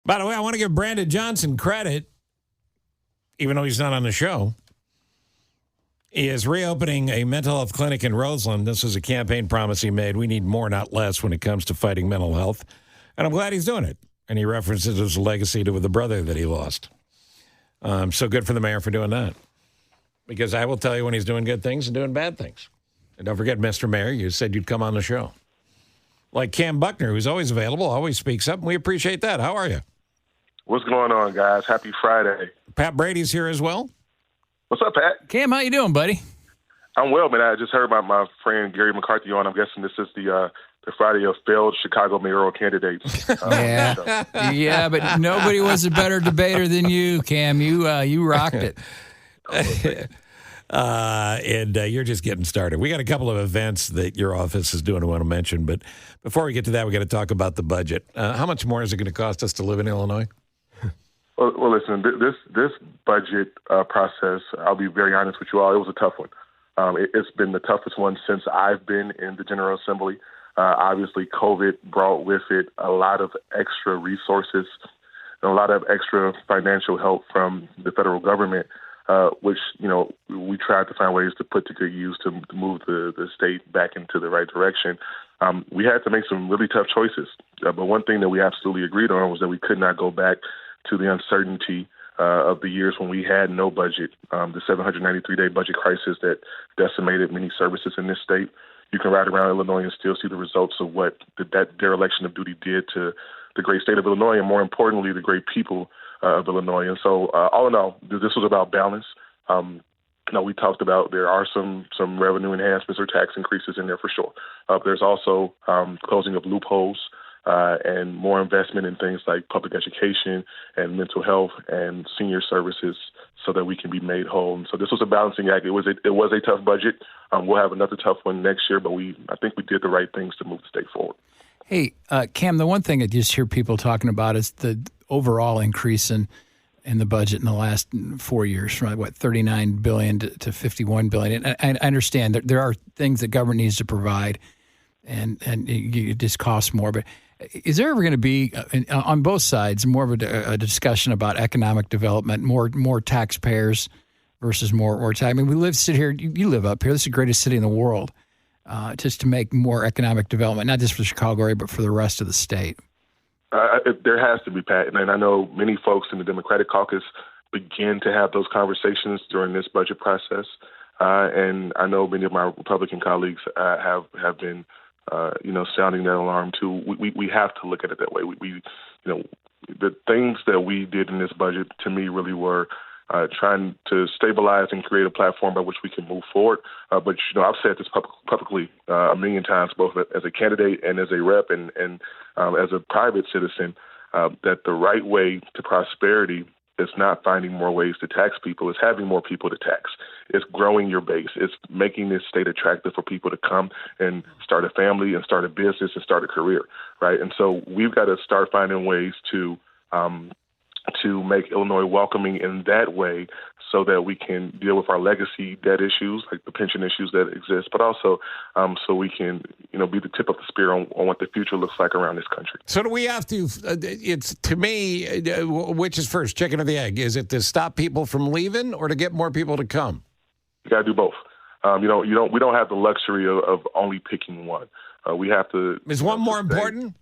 By the way, I want to give Brandon Johnson credit, even though he's not on the show. He is reopening a mental health clinic in Roseland. This is a campaign promise he made. We need more, not less, when it comes to fighting mental health. And I'm glad he's doing it. And he references his legacy to the brother that he lost. So good for the mayor for doing that. Because I will tell you when he's doing good things and doing bad things. And don't forget, Mr. Mayor, you said you'd come on the show. Like Cam Buckner, who's always available, always speaks up, and we appreciate that. How are you? What's going on, guys? Happy Friday. Pat Brady's here as well. What's up, Pat? Cam, how you doing, buddy? I'm well, man. I just heard about my friend Gary McCarthy on. I'm guessing this is the Friday of failed Chicago mayoral candidates. Yeah, but nobody was a better debater than you, Cam. You rocked it. And you're just getting started. We got a couple of events that your office is doing I want to mention, but before we get to that, we got to talk about the budget. How much more is it going to cost us to live in Illinois? Well, listen, this budget process, I'll be very honest with you all, it was a tough one. It's been the toughest one since I've been in the General Assembly. Obviously, COVID brought with it a lot of extra resources and a lot of extra financial help from the federal government, which, we tried to find ways to put to good use to move the state back into the right direction. We had to make some really tough choices. But one thing that we absolutely agreed on was that we could not go back to the uncertainty of the years when we had no budget, the 793-day budget crisis that decimated many services in this state. You can ride around Illinois and still see the results of what that dereliction of duty did to the great state of Illinois and, more importantly, the great people of Illinois. And so, all in all, this was about balance. We talked about there are some revenue enhancements or tax increases in there for sure. There's also closing of loopholes and more investment in things like public education and mental health and senior services so that we can be made whole. And so this was a balancing act. It was a tough budget. We'll have another tough one next year, but I think we did the right things to move the state forward. Hey, Cam, the one thing I just hear people talking about is the overall increase in the budget in the last 4 years, from $39 billion to $51 billion. And I understand that there are things that government needs to provide, and it just costs more. But is there ever going to be, on both sides, more of a discussion about economic development, more taxpayers versus more tax? I mean, sit here, you live up here. This is the greatest city in the world, just to make more economic development, not just for the Chicago area, but for the rest of the state. There has to be, Pat. And I know many folks in the Democratic caucus begin to have those conversations during this budget process. And I know many of my Republican colleagues have been sounding that alarm too. We have to look at it that way. The things that we did in this budget, to me, really were trying to stabilize and create a platform by which we can move forward. But I've said this publicly a million times, both as a candidate and as a rep and as a private citizen, that the right way to prosperity is not finding more ways to tax people. It's having more people to tax. It's growing your base. It's making this state attractive for people to come and start a family and start a business and start a career, right? And so we've got to start finding ways to make Illinois welcoming in that way so that we can deal with our legacy debt issues, like the pension issues that exist, but also so we can, be the tip of the spear on what the future looks like around this country. So do we have to, it's to me, which is first, chicken or the egg? Is it to stop people from leaving or to get more people to come? You got to do both. We don't have the luxury of only picking one. We have to. Is one more important?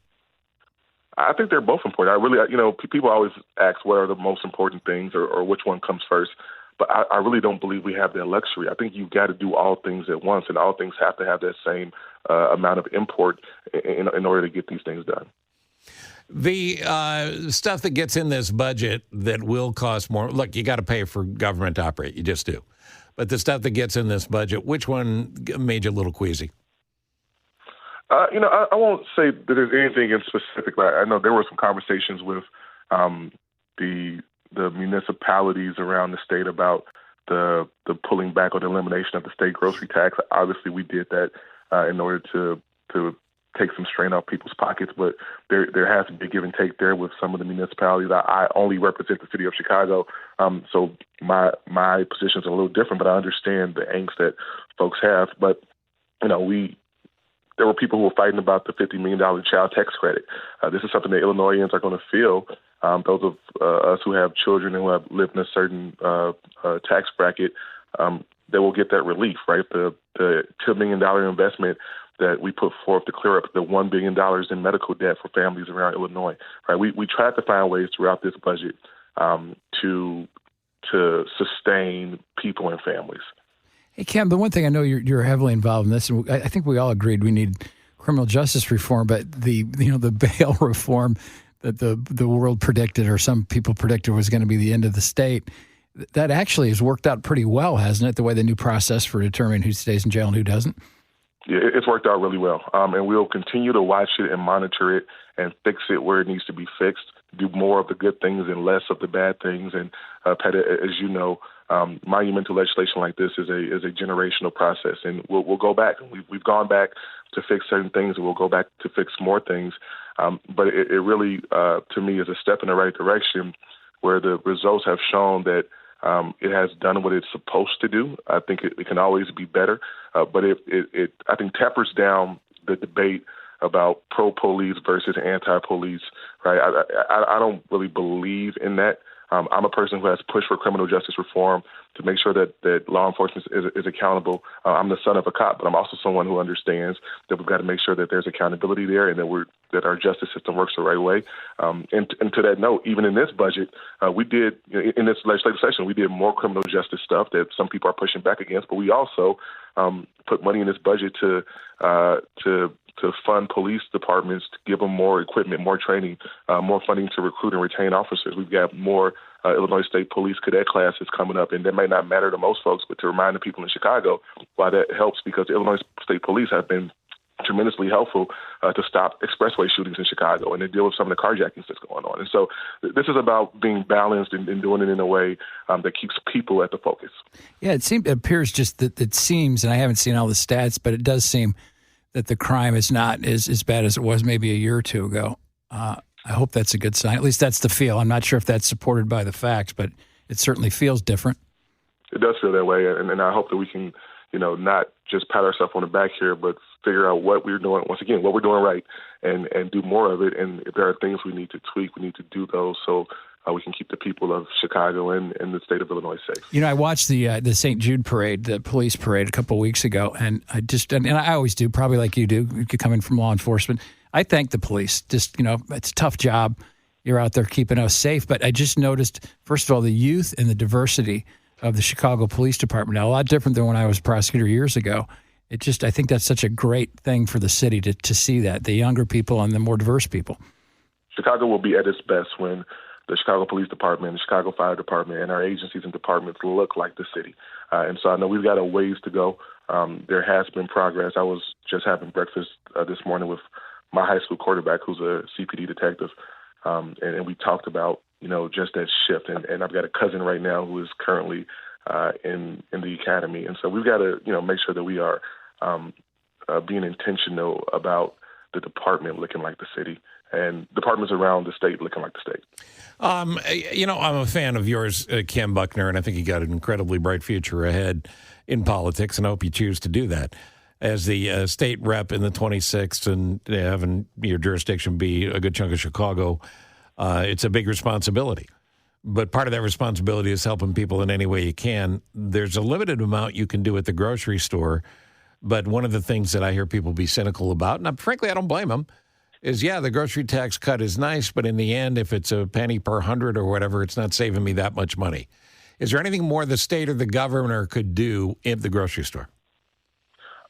I think they're both important. People always ask what are the most important things or which one comes first. But I really don't believe we have that luxury. I think you've got to do all things at once, and all things have to have that same amount of import in order to get these things done. The stuff that gets in this budget that will cost more, look, you got to pay for government to operate. You just do. But the stuff that gets in this budget, which one made you a little queasy? I won't say that there's anything in specific. I know there were some conversations with the municipalities around the state about the pulling back or the elimination of the state grocery tax. Obviously, we did that in order to take some strain off people's pockets, but there has to be a give and take there with some of the municipalities. I only represent the city of Chicago, so my positions are a little different, but I understand the angst that folks have. But there were people who were fighting about the $50 million child tax credit. This is something that Illinoisans are going to feel those of us who have children who have lived in a certain tax bracket, they will get that relief, right? The $2 million investment that we put forth to clear up the $1 billion in medical debt for families around Illinois, right? We tried to find ways throughout this budget to sustain people and families. Hey, Cam, the one thing I know you're heavily involved in this, and I think we all agreed we need criminal justice reform, but the bail reform that the world predicted, or some people predicted, was going to be the end of the state, that actually has worked out pretty well, hasn't it? The way the new process for determining who stays in jail and who doesn't. Yeah, it's worked out really well, and we'll continue to watch it and monitor it and fix it where it needs to be fixed. Do more of the good things and less of the bad things. And Pat, as you know, monumental legislation like this is a generational process, and we'll go back. We've gone back to fix certain things, and we'll go back to fix more things. But it really, to me, is a step in the right direction, where the results have shown that it has done what it's supposed to do. I think it can always be better, but it I think tempers down the debate about pro-police versus anti-police, right? I don't really believe in that. I'm a person who has pushed for criminal justice reform to make sure that law enforcement is accountable. I'm the son of a cop, but I'm also someone who understands that we've got to make sure that there's accountability there and that our justice system works the right way. And to that note, even in this budget, we did, in this legislative session, we did more criminal justice stuff that some people are pushing back against, but we also put money in this budget to fund police departments, to give them more equipment, more training, more funding to recruit and retain officers. We've got more Illinois State Police cadet classes coming up, and that may not matter to most folks, but to remind the people in Chicago why that helps, because the Illinois State Police have been tremendously helpful to stop expressway shootings in Chicago and to deal with some of the carjackings that's going on. And so this is about being balanced and doing it in a way that keeps people at the focus. Yeah, it appears just that it seems, and I haven't seen all the stats, but it does seem that the crime is not as bad as it was maybe a year or two ago. I hope that's a good sign. At least that's the feel. I'm not sure if that's supported by the facts, but it certainly feels different. It does feel that way, and I hope that we can, not just pat ourselves on the back here, but figure out what we're doing, once again, what we're doing right, and do more of it. And if there are things we need to tweak, we need to do those so we can keep the people of Chicago and the state of Illinois safe. I watched the St. Jude parade, the police parade, a couple of weeks ago, and I always do, probably like you do, coming from law enforcement. I thank the police. Just, it's a tough job. You're out there keeping us safe. But I just noticed, first of all, the youth and the diversity of the Chicago Police Department. Now, a lot different than when I was a prosecutor years ago. I think that's such a great thing for the city to see that, the younger people and the more diverse people. Chicago will be at its best when the Chicago Police Department, the Chicago Fire Department, and our agencies and departments look like the city. And so I know we've got a ways to go. There has been progress. I was just having breakfast this morning with my high school quarterback, who's a CPD detective, and we talked about, just that shift. And I've got a cousin right now who is currently in the academy. And so we've got to, make sure that we are being intentional about the department looking like the city and departments around the state looking like the state. I'm a fan of yours, Cam Buckner, and I think you got an incredibly bright future ahead in politics, and I hope you choose to do that. As the state rep in the 26th and having your jurisdiction be a good chunk of Chicago, it's a big responsibility. But part of that responsibility is helping people in any way you can. There's a limited amount you can do at the grocery store, but one of the things that I hear people be cynical about, and frankly I don't blame them, is, the grocery tax cut is nice, but in the end, if it's a penny per 100 or whatever, it's not saving me that much money. Is there anything more the state or the governor could do in the grocery store?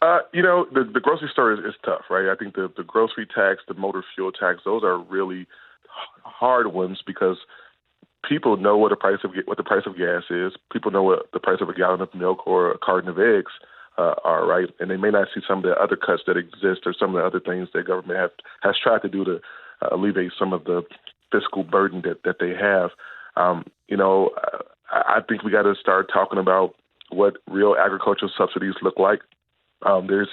The grocery store is tough, right? I think the grocery tax, the motor fuel tax, those are really hard ones because people know what the price of gas is. People know what the price of a gallon of milk or a carton of eggs are, right? And they may not see some of the other cuts that exist or some of the other things that government has tried to do to alleviate some of the fiscal burden that they have. I think we got to start talking about what real agricultural subsidies look like. There's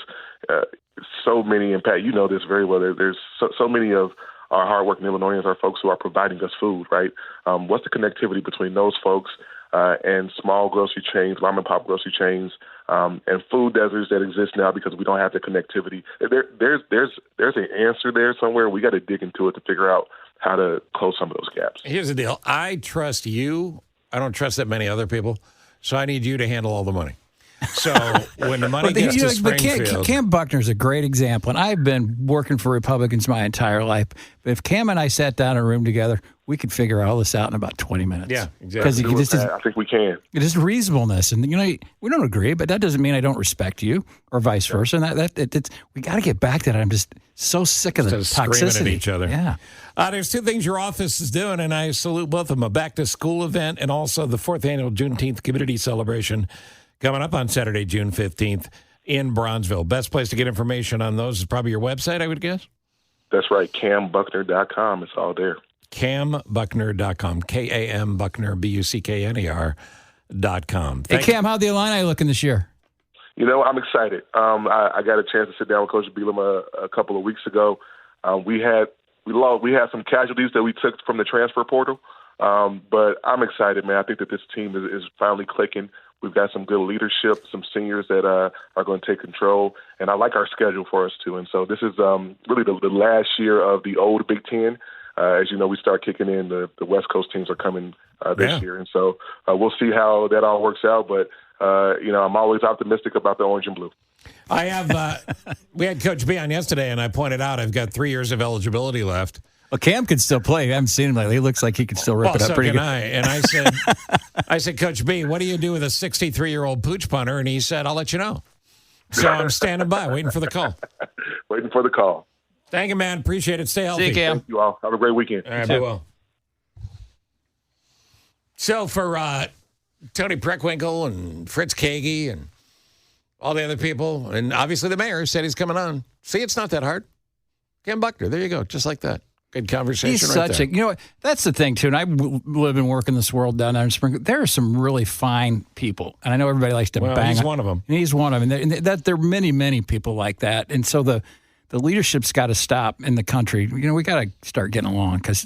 so many, and Pat, you know this very well, there's so many of our hardworking Illinoisans are folks who are providing us food, right? What's the connectivity between those folks and small grocery chains, mom and pop grocery chains, and food deserts that exist now because we don't have the connectivity? There's an answer there somewhere. We got to dig into it to figure out how to close some of those gaps. Here's the deal. I trust you. I don't trust that many other people. So I need you to handle all the money. So when the money gets to Springfield. Cam Buckner's a great example, and I've been working for Republicans my entire life. But if Cam and I sat down in a room together, we could figure all this out in about 20 minutes. Yeah, exactly. Because I think we can. It is reasonableness, and we don't agree, but that doesn't mean I don't respect you, or vice versa. And we got to get back to that. I'm just so sick of the toxicity. Screaming at each other. Yeah. There's two things your office is doing, and I salute both of them: a back-to-school event and also the 4th annual Juneteenth community celebration coming up on Saturday, June 15th in Bronzeville. Best place to get information on those is probably your website, I would guess? That's right, cambuckner.com. It's all there. cambuckner.com, K-A-M, Buckner, B-U-C-K-N-E-R.com. Hey, Cam, how'd the Illini looking this year? I'm excited. I got a chance to sit down with Coach Bielema a couple of weeks ago. We had some casualties that we took from the transfer portal, but I'm excited, man. I think that this team is finally clicking. We've got some good leadership, some seniors that are going to take control, and I like our schedule for us too. And so this is really the last year of the old Big Ten. As you know, we start kicking in. The West Coast teams are coming this year, and so we'll see how that all works out. But I'm always optimistic about the orange and blue. I have. We had Coach B on yesterday, and I pointed out I've got 3 years of eligibility left. Well, Cam can still play. I haven't seen him lately. He looks like he can still rip it up pretty good. And I said, Coach B, what do you do with a 63-year-old pooch punter? And he said, I'll let you know. So I'm standing by, waiting for the call. Waiting for the call. Thank you, man. Appreciate it. Stay healthy. See you, Cam. Thank you all. Have a great weekend. All right, be well. So for Tony Preckwinkle and Fritz Kagi and all the other people, and obviously the mayor said he's coming on. See, it's not that hard. Cam Buckner, there you go, just like that. Good conversation. He's such a, that's the thing too. And I live and work in this world down there in Springfield. There are some really fine people, and I know everybody likes to bang. He's one of them. He's one of them. And there are many, many people like that. And so the leadership's got to stop in the country. We got to start getting along because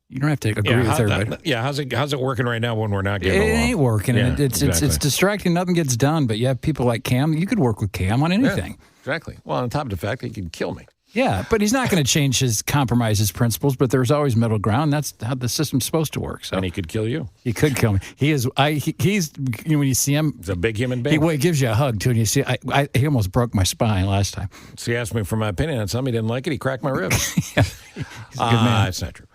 you don't have to agree with everybody. How's it working right now when we're not getting along? It ain't working. Yeah, and it's distracting. Nothing gets done. But you have people like Cam. You could work with Cam on anything. Yeah, exactly. Well, on top of the fact that he could kill me. Yeah, but he's not going to compromise his principles, but there's always middle ground. That's how the system's supposed to work. So. And he could kill you. He could kill me. He's when you see him. He's a big human being. He gives you a hug, too. And you see, he almost broke my spine last time. So he asked me for my opinion on something. He didn't like it. He cracked my ribs. He's a good man. It's not true.